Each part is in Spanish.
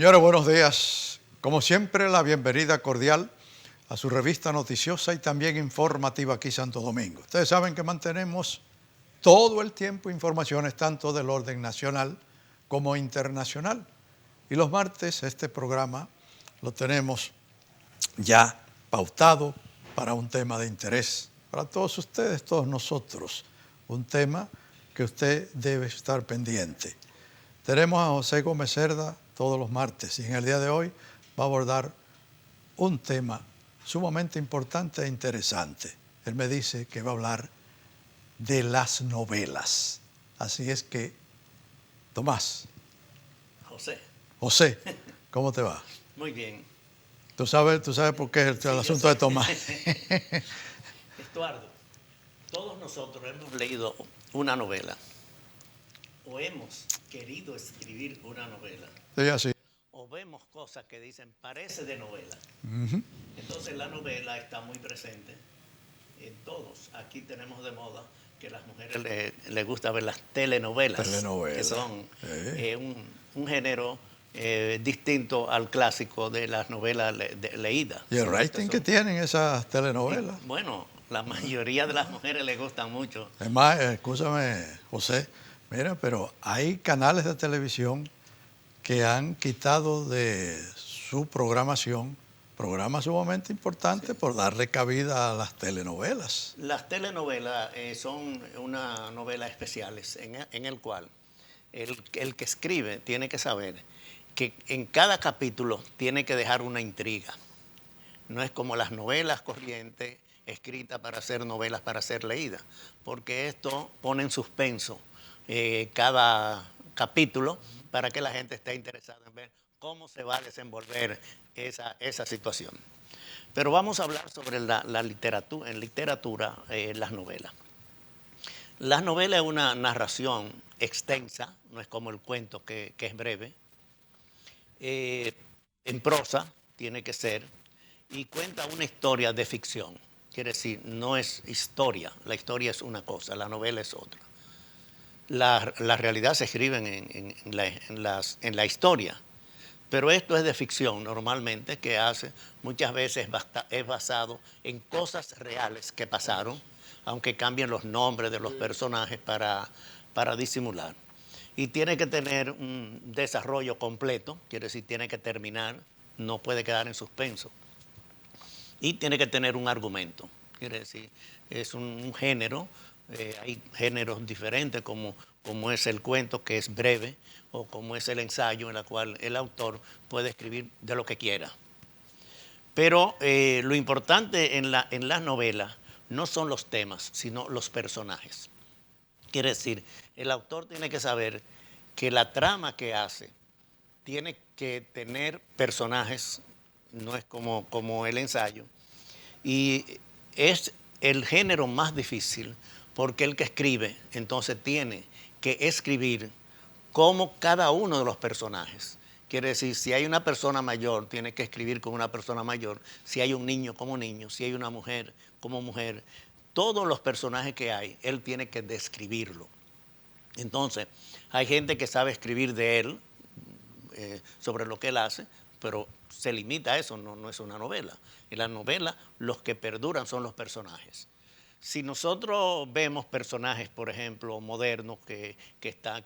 Señores, buenos días. Como siempre, la bienvenida cordial a su revista noticiosa y también informativa aquí Santo Domingo. Ustedes saben que mantenemos todo el tiempo informaciones tanto del orden nacional como internacional. Y los martes este programa lo tenemos ya pautado para un tema de interés para todos ustedes, todos nosotros. Un tema que usted debe estar pendiente. Tenemos a José Gómez Cerda todos los martes y en el día de hoy va a abordar un tema sumamente importante e interesante. Él me dice que va a hablar de las novelas. Así es que, Tomás. José, ¿cómo te va? Muy bien. ¿Tú sabes por qué es el asunto de Tomás? Estuardo, todos nosotros hemos leído una novela o hemos querido escribir una novela. Sí, así. O vemos cosas que dicen, parece de novela. Uh-huh. Entonces la novela está muy presente en todos. Aquí tenemos de moda que a las mujeres les gusta ver las telenovelas. Que son un género distinto al clásico de las novelas leídas. ¿Y el rating que tienen esas telenovelas? Bueno, la mayoría de las mujeres les gustan mucho. Es más, escúchame, José, mira, pero hay canales de televisión que han quitado de su programación programas sumamente importantes por darle cabida a las telenovelas. Las telenovelas son una novela especiales en el cual el que escribe tiene que saber que en cada capítulo tiene que dejar una intriga. No es como las novelas corrientes escritas para hacer novelas para ser leídas, porque esto pone en suspenso cada capítulo para que la gente esté interesada en ver cómo se va a desenvolver esa situación. Pero vamos a hablar sobre la literatura, en literatura, las novelas. Las novelas es una narración extensa, no es como el cuento que es breve. En prosa tiene que ser, y cuenta una historia de ficción. Quiere decir, no es historia, la historia es una cosa, la novela es otra. La realidad se escribe en la historia, pero esto es de ficción normalmente, que hace muchas veces es basado en cosas reales que pasaron, aunque cambien los nombres de los personajes para disimular. Y tiene que tener un desarrollo completo, quiere decir, tiene que terminar, no puede quedar en suspenso. Y tiene que tener un argumento, quiere decir, es un género. Hay géneros diferentes como es el cuento, que es breve, o como es el ensayo, en el cual el autor puede escribir de lo que quiera. Pero lo importante en las novelas no son los temas, sino los personajes. Quiere decir, el autor tiene que saber que la trama que hace tiene que tener personajes, no es como el ensayo, y es el género más difícil, porque el que escribe entonces tiene que escribir como cada uno de los personajes. Quiere decir, si hay una persona mayor, tiene que escribir como una persona mayor. Si hay un niño, como niño. Si hay una mujer, como mujer. Todos los personajes que hay, él tiene que describirlo. Entonces, hay gente que sabe escribir de él, sobre lo que él hace, pero se limita a eso, no es una novela. En la novela, los que perduran son los personajes. Si nosotros vemos personajes, por ejemplo, modernos que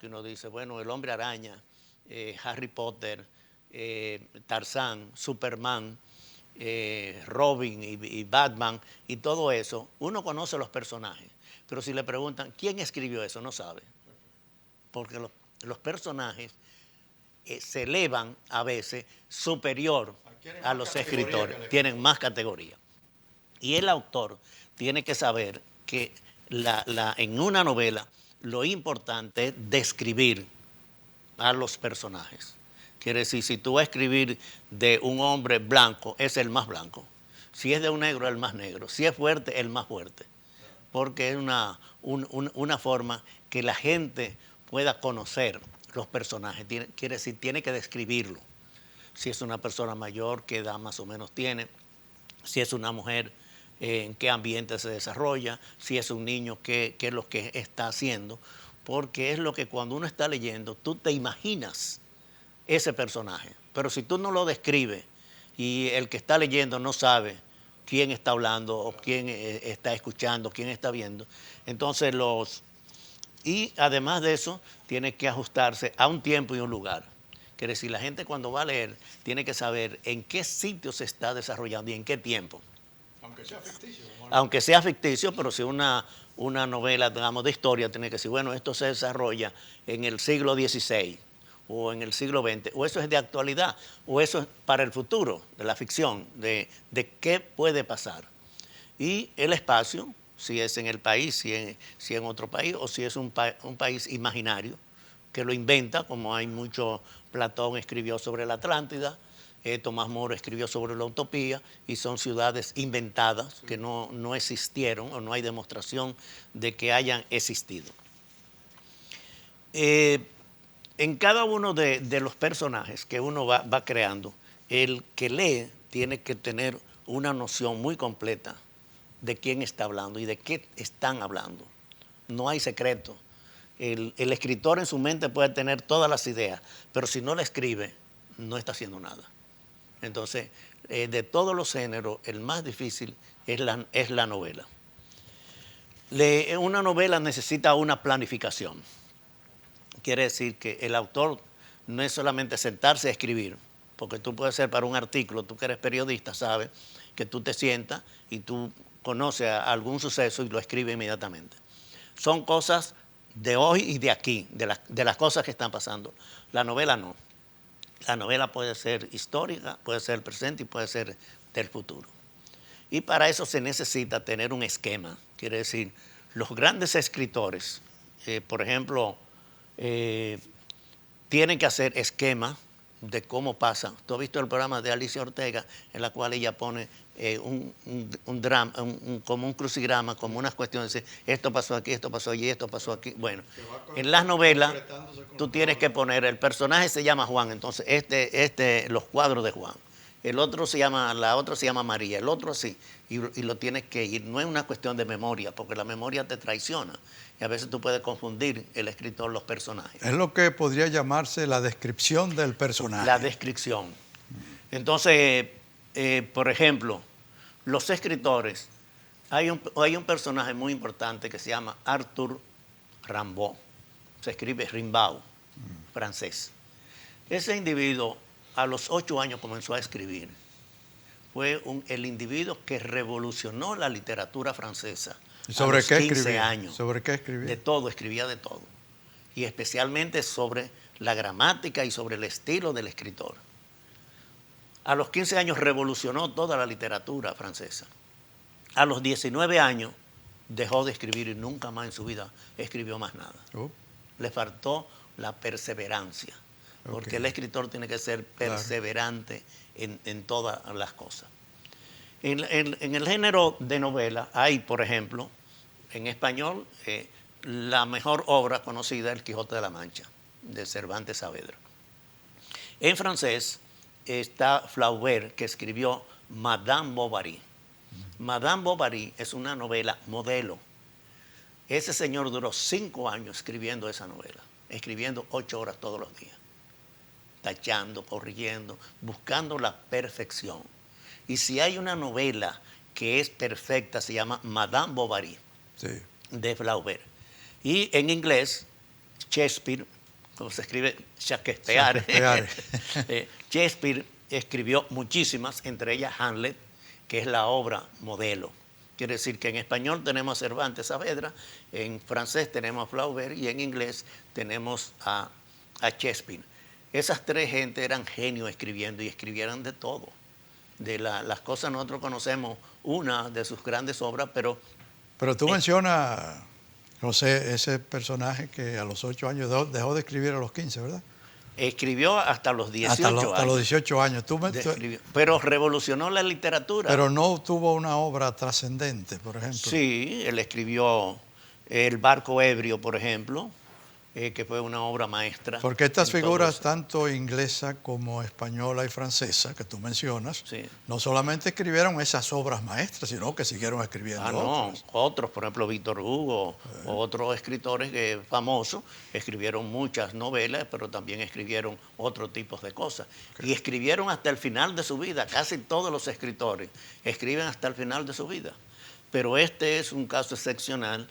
uno dice, bueno, el Hombre Araña, Harry Potter, Tarzán, Superman, Robin y Batman y todo eso, uno conoce los personajes. Pero si le preguntan, ¿quién escribió eso? No sabe. Porque los personajes se elevan a veces superior a los escritores, tienen más categoría. Y el autor tiene que saber que en una novela lo importante es describir a los personajes. Quiere decir, si tú vas a escribir de un hombre blanco, es el más blanco. Si es de un negro, el más negro. Si es fuerte, el más fuerte. Porque es una forma que la gente pueda conocer los personajes. Quiere decir, tiene que describirlo. Si es una persona mayor, qué edad más o menos tiene. Si es una mujer, en qué ambiente se desarrolla, si es un niño, qué es lo que está haciendo, porque es lo que cuando uno está leyendo, tú te imaginas ese personaje. Pero si tú no lo describes y el que está leyendo no sabe quién está hablando o quién está escuchando, quién está viendo, entonces y además de eso, tiene que ajustarse a un tiempo y un lugar. Quiere decir, la gente cuando va a leer tiene que saber en qué sitio se está desarrollando y en qué tiempo. Aunque sea ficticio. Aunque sea ficticio, pero si una novela, digamos, de historia, tiene que decir, bueno, esto se desarrolla en el siglo XVI o en el siglo XX, o eso es de actualidad, o eso es para el futuro, de la ficción, de qué puede pasar. Y el espacio, si es en el país, si en otro país, o si es un país imaginario, que lo inventa, como hay mucho. Platón escribió sobre la Atlántida, Tomás Moro escribió sobre la utopía, y son ciudades inventadas que no existieron o no hay demostración de que hayan existido. En cada uno de los personajes que uno va creando, el que lee tiene que tener una noción muy completa de quién está hablando y de qué están hablando. No hay secreto. El escritor en su mente puede tener todas las ideas, pero si no la escribe, no está haciendo nada. Entonces, de todos los géneros, el más difícil es la novela. Una novela necesita una planificación. Quiere decir que el autor no es solamente sentarse a escribir, porque tú puedes ser para un artículo, tú que eres periodista, sabes que tú te sientas y tú conoces algún suceso y lo escribes inmediatamente. Son cosas de hoy y de aquí, de las cosas que están pasando. La novela no. La novela puede ser histórica, puede ser presente y puede ser del futuro. Y para eso se necesita tener un esquema. Quiere decir, los grandes escritores, por ejemplo, tienen que hacer esquemas de cómo pasa. Tú has visto el programa de Alicia Ortega, en la cual ella pone un drama, como un crucigrama, como unas cuestiones, dice, esto pasó aquí, esto pasó allí, esto pasó aquí. Bueno, en las novelas tú tienes que poner, el personaje se llama Juan, entonces los cuadros de Juan. La otra se llama María, el otro así, y lo tienes que ir. No es una cuestión de memoria, porque la memoria te traiciona. Y a veces tú puedes confundir el escritor los personajes. Es lo que podría llamarse la descripción del personaje. La descripción. Entonces, por ejemplo, los escritores, hay un personaje muy importante que se llama Arthur Rimbaud. Se escribe Rimbaud, francés. Ese individuo a los 8 años comenzó a escribir. Fue el individuo que revolucionó la literatura francesa. ¿Y sobre a los qué 15 escribía? años. ¿Sobre qué escribía? De todo, escribía de todo. Y especialmente sobre la gramática y sobre el estilo del escritor. A los 15 años revolucionó toda la literatura francesa. A los 19 años dejó de escribir y nunca más en su vida escribió más nada. Le faltó la perseverancia, porque el escritor tiene que ser perseverante en todas las cosas. En el género de novela hay, por ejemplo, en español, la mejor obra conocida es El Quijote de la Mancha, de Cervantes Saavedra. En francés está Flaubert, que escribió Madame Bovary. Madame Bovary es una novela modelo. Ese señor duró 5 años escribiendo esa novela, escribiendo 8 horas todos los días, tachando, corrigiendo, buscando la perfección. Y si hay una novela que es perfecta, se llama Madame Bovary, de Flaubert. Y en inglés, Shakespeare, como se escribe Shakespeare, Shakespeare escribió muchísimas, entre ellas Hamlet, que es la obra modelo. Quiere decir que en español tenemos a Cervantes Saavedra, en francés tenemos a Flaubert y en inglés tenemos a Shakespeare. Esas 3 gentes eran genios escribiendo y escribieron de todo. De las cosas nosotros conocemos una de sus grandes obras, pero... Pero tú mencionas, José, ese personaje que a los 8 años dejó de escribir a los 15, ¿verdad? Escribió hasta los 18 años. Hasta los 18 años. Pero revolucionó la literatura. Pero no tuvo una obra trascendente, por ejemplo. Sí, él escribió El barco ebrio, por ejemplo, que fue una obra maestra. Porque estas en todo figuras, eso. tanto inglesa como española y francesa, que tú mencionas, Sí. no solamente escribieron esas obras maestras, sino que siguieron escribiendo Ah, no, otras. otros, por ejemplo, Víctor Hugo, o otros escritores famosos, escribieron muchas novelas, pero también escribieron otros tipos de cosas. Y escribieron hasta el final de su vida, casi todos los escritores escriben hasta el final de su vida. Pero este es un caso excepcional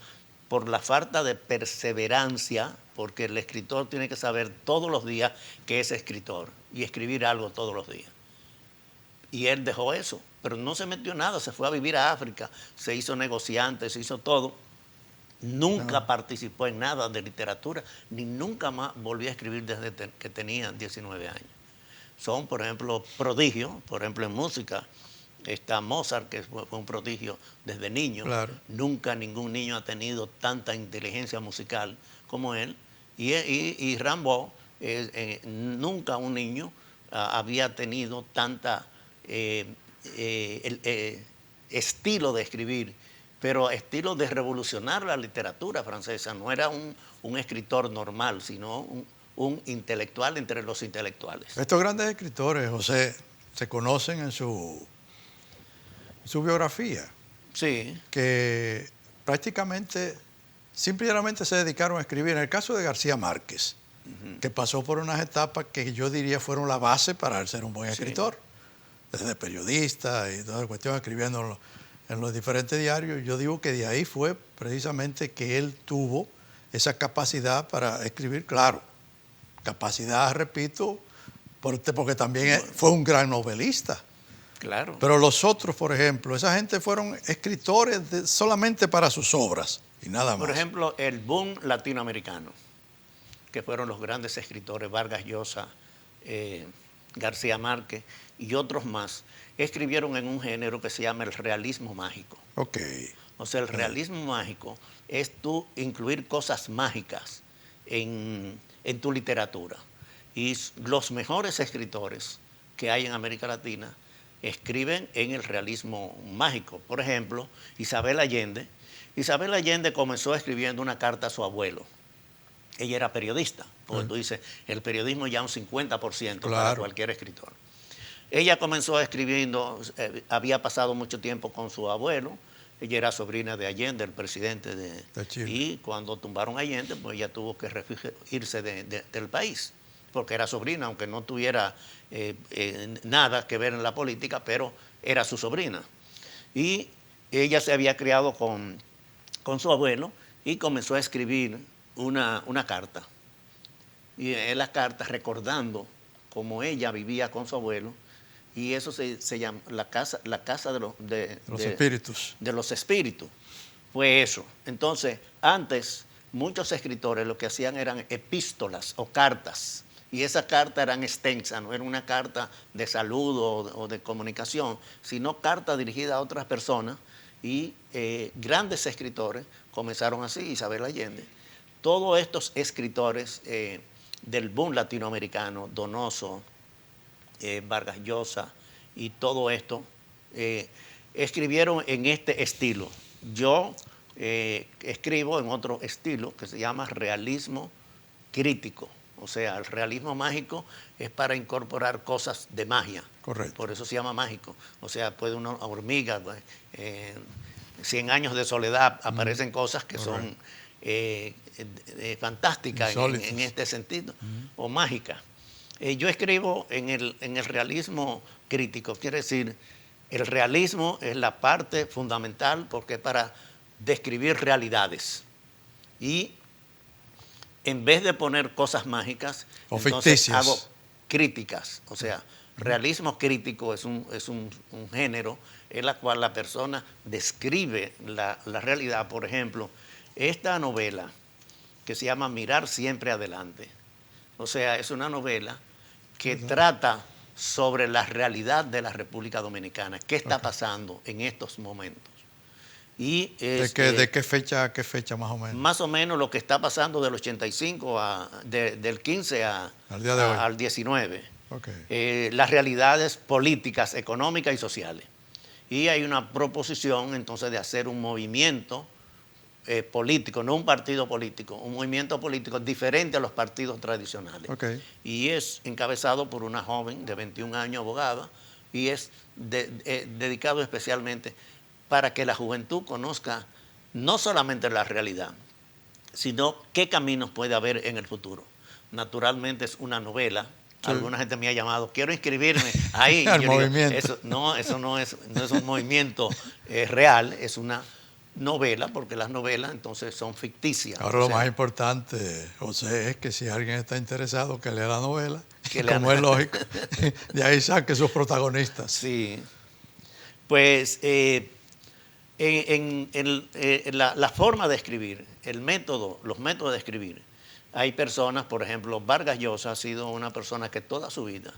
por la falta de perseverancia, porque el escritor tiene que saber todos los días que es escritor y escribir algo todos los días. Y él dejó eso, pero no se metió en nada, se fue a vivir a África, se hizo negociante, se hizo todo. Nunca participó en nada de literatura, ni nunca más volvió a escribir desde que tenía 19 años. Son, por ejemplo, prodigios, por ejemplo, en música. Está Mozart, que fue un prodigio desde niño. Claro. Nunca ningún niño ha tenido tanta inteligencia musical como él. Y Rimbaud, nunca un niño había tenido tanta estilo de escribir, pero estilo de revolucionar la literatura francesa. No era un escritor normal, sino un intelectual entre los intelectuales. Estos grandes escritores, José, se conocen en su biografía, Sí, que prácticamente, simplemente se dedicaron a escribir. En el caso de García Márquez, que pasó por unas etapas que yo diría fueron la base para él ser un buen escritor, desde periodista y toda la cuestión, escribiendo en los diferentes diarios. Yo digo que de ahí fue precisamente que él tuvo esa capacidad para escribir, claro, capacidad, repito, porque también fue un gran novelista. claro. Pero los otros, por ejemplo, esa gente fueron escritores solamente para sus obras y nada más. Por ejemplo, el boom latinoamericano, que fueron los grandes escritores, Vargas Llosa, García Márquez y otros más, escribieron en un género que se llama el realismo mágico. Ok. O sea, el realismo mágico es tú incluir cosas mágicas en tu literatura. Y los mejores escritores que hay en América Latina escriben en el realismo mágico. Por ejemplo, Isabel Allende. Isabel Allende comenzó escribiendo una carta a su abuelo. Ella era periodista, porque tú dices, el periodismo ya un 50% para Claro. cualquier escritor. Ella comenzó escribiendo, había pasado mucho tiempo con su abuelo. Ella era sobrina de Allende, el presidente de Chile. Y cuando tumbaron a Allende, pues ella tuvo que irse del país, porque era sobrina, aunque no tuviera nada que ver en la política, pero era su sobrina. Y ella se había criado con su abuelo y comenzó a escribir una carta. Y en la carta recordando cómo ella vivía con su abuelo, y eso se llama la casa de Los espíritus. De los espíritus. Fue eso. Entonces, antes, muchos escritores lo que hacían eran epístolas o cartas. Y esas cartas eran extensas, no era una carta de saludo o de comunicación, sino carta dirigida a otras personas. Y grandes escritores comenzaron así, Isabel Allende. Todos estos escritores del boom latinoamericano, Donoso, Vargas Llosa y todo esto, escribieron en este estilo. Yo escribo en otro estilo que se llama realismo crítico. O sea, el realismo mágico es para incorporar cosas de magia. Correcto. Por eso se llama mágico. O sea, puede una hormiga, 100 años de soledad, aparecen cosas que son fantásticas en este sentido, o mágicas. Yo escribo en el realismo crítico, quiere decir, el realismo es la parte fundamental porque es para describir realidades. Y en vez de poner cosas mágicas, o entonces ficticias, hago críticas. O sea, realismo crítico es un género en la cual la persona describe la realidad. Por ejemplo, esta novela que se llama Mirar siempre adelante. O sea, es una novela que trata sobre la realidad de la República Dominicana. ¿Qué está pasando en estos momentos? Y ¿De qué fecha a qué fecha más o menos? Más o menos lo que está pasando del 85 del 15 al día de hoy, al 19. Okay. Las realidades políticas, económicas y sociales. Y hay una proposición entonces de hacer un movimiento político, no un partido político, un movimiento político diferente a los partidos tradicionales. Okay. Y es encabezado por una joven de 21 años, abogada, y es dedicado especialmente para que la juventud conozca no solamente la realidad, sino qué caminos puede haber en el futuro. Naturalmente es una novela. Sí. Alguna gente me ha llamado, quiero inscribirme ahí. El movimiento. Digo, eso no es un movimiento real, es una novela, porque las novelas entonces son ficticias. Ahora lo más importante, José, es que si alguien está interesado, que lea la novela, como es lógico, de ahí saque sus protagonistas. Sí. Pues la forma de escribir, los métodos de escribir. Hay personas, por ejemplo, Vargas Llosa ha sido una persona que toda su vida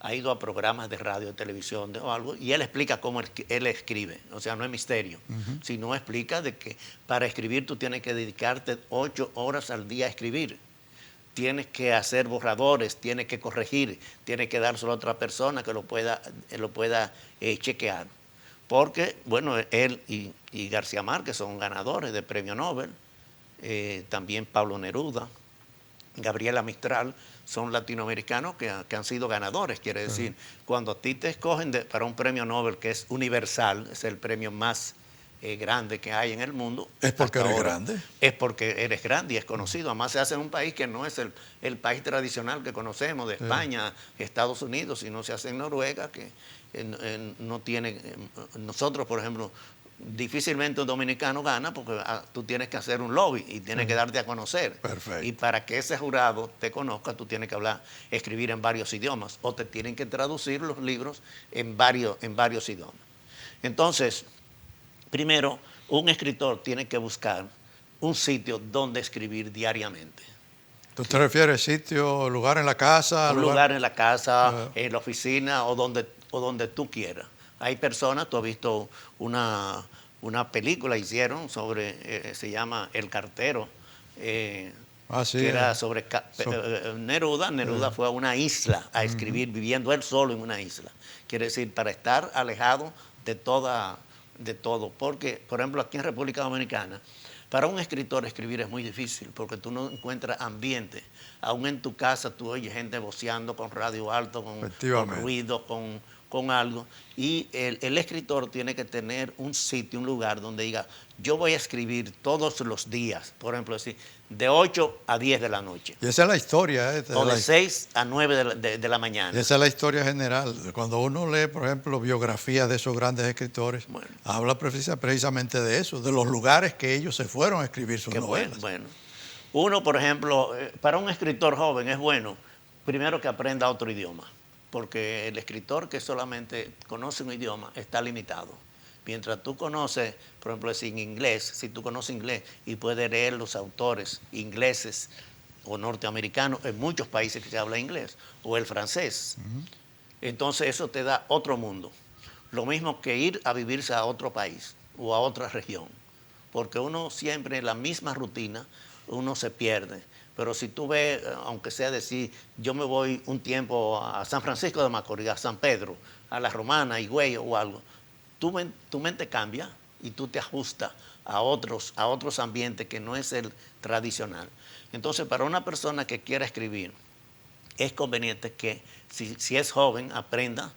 ha ido a programas de radio, de televisión o algo, y él explica cómo él escribe. O sea, no es misterio, sino explica de que para escribir tú tienes que dedicarte 8 horas al día a escribir. Tienes que hacer borradores, tienes que corregir, tienes que dárselo a otra persona que lo pueda chequear. Porque, bueno, él y García Márquez son ganadores de premio Nobel, también Pablo Neruda, Gabriela Mistral, son latinoamericanos que han sido ganadores. Quiere decir, cuando a ti te escogen para un premio Nobel que es universal, es el premio más grande que hay en el mundo. ¿Es porque eres grande? Es porque eres grande y es conocido. Además se hace en un país que no es el país tradicional que conocemos, de España, Estados Unidos, sino se hace en Noruega, que no tiene... Nosotros, por ejemplo, difícilmente un dominicano gana porque tú tienes que hacer un lobby y tienes que darte a conocer. Perfecto. Y para que ese jurado te conozca, tú tienes que escribir en varios idiomas o te tienen que traducir los libros en varios idiomas. Entonces, primero, un escritor tiene que buscar un sitio donde escribir diariamente. ¿Tú te refieres sitio, lugar en la casa? Un lugar en la casa, en la oficina o donde tú quieras. Hay personas, tú has visto una película hicieron sobre, se llama El Cartero, que era sobre Neruda. Neruda fue a una isla a escribir, viviendo él solo en una isla. Quiere decir, para estar alejado de todo. Porque, por ejemplo, aquí en República Dominicana, para un escritor escribir es muy difícil porque tú no encuentras ambiente. Aún en tu casa tú oyes gente voceando con radio alto, con ruido, con algo. Y el escritor tiene que tener un sitio, un lugar donde diga, yo voy a escribir todos los días, por ejemplo, así, de 8 a 10 de la noche. Y esa es la historia. O de 6 a 9 de la mañana. Y esa es la historia general. Cuando uno lee, por ejemplo, biografías de esos grandes escritores, habla precisamente de eso, de los lugares que ellos se fueron a escribir sus novelas. Bueno. Uno, por ejemplo, para un escritor joven es bueno, primero que aprenda otro idioma, porque el escritor que solamente conoce un idioma está limitado. Mientras tú conoces, por ejemplo, en inglés, si tú conoces inglés y puedes leer los autores ingleses o norteamericanos, en muchos países que se habla inglés, o el francés, entonces eso te da otro mundo. Lo mismo que ir a vivirse a otro país o a otra región, porque uno siempre en la misma rutina, uno se pierde. Pero si tú ves, aunque sea decir, yo me voy un tiempo a San Francisco de Macorís, a San Pedro, a La Romana, a Higüey o algo, tu mente cambia y tú te ajustas a otros ambientes que no es el tradicional. Entonces, para una persona que quiera escribir, es conveniente que, si es joven, aprenda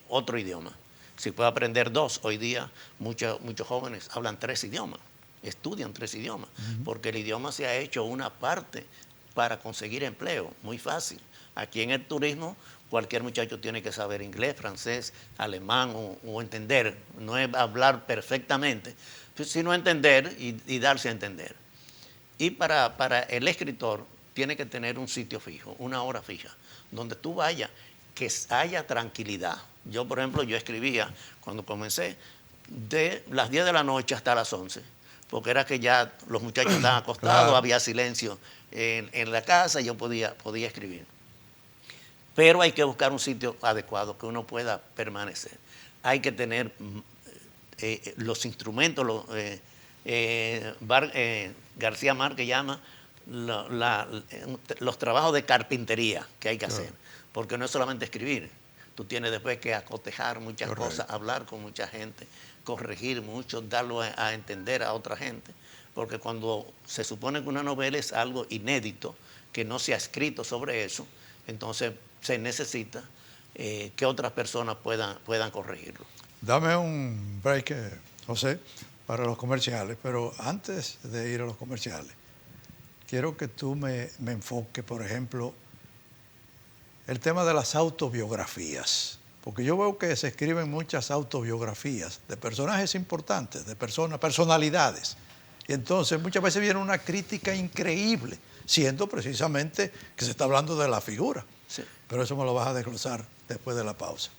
otro idioma. Si puede aprender 2, hoy día muchos jóvenes hablan 3 idiomas. Estudian 3 idiomas, porque el idioma se ha hecho una parte para conseguir empleo, muy fácil. Aquí en el turismo, cualquier muchacho tiene que saber inglés, francés, alemán o entender, no es hablar perfectamente, sino entender y darse a entender. Y para el escritor tiene que tener un sitio fijo, una hora fija, donde tú vayas, que haya tranquilidad. Yo, por ejemplo, yo escribía, cuando comencé, de las 10 de la noche hasta las 11, porque era que ya los muchachos estaban acostados, claro. Había silencio en la casa y yo podía escribir. Pero hay que buscar un sitio adecuado que uno pueda permanecer. Hay que tener los instrumentos, García Márquez llama los trabajos de carpintería que hay que hacer, porque no es solamente escribir. Tú tienes después que acotejar muchas cosas, hablar con mucha gente, corregir mucho, darlo a entender a otra gente. porque cuando se supone que una novela es algo inédito, que no se ha escrito sobre eso, entonces se necesita que otras personas puedan corregirlo. Dame un break, José, para los comerciales, pero antes de ir a los comerciales, quiero que tú me enfoques, por ejemplo, el tema de las autobiografías, porque yo veo que se escriben muchas autobiografías de personajes importantes, de personalidades, y entonces muchas veces viene una crítica increíble, siendo precisamente que se está hablando de la figura. Sí. Pero eso me lo vas a desglosar después de la pausa.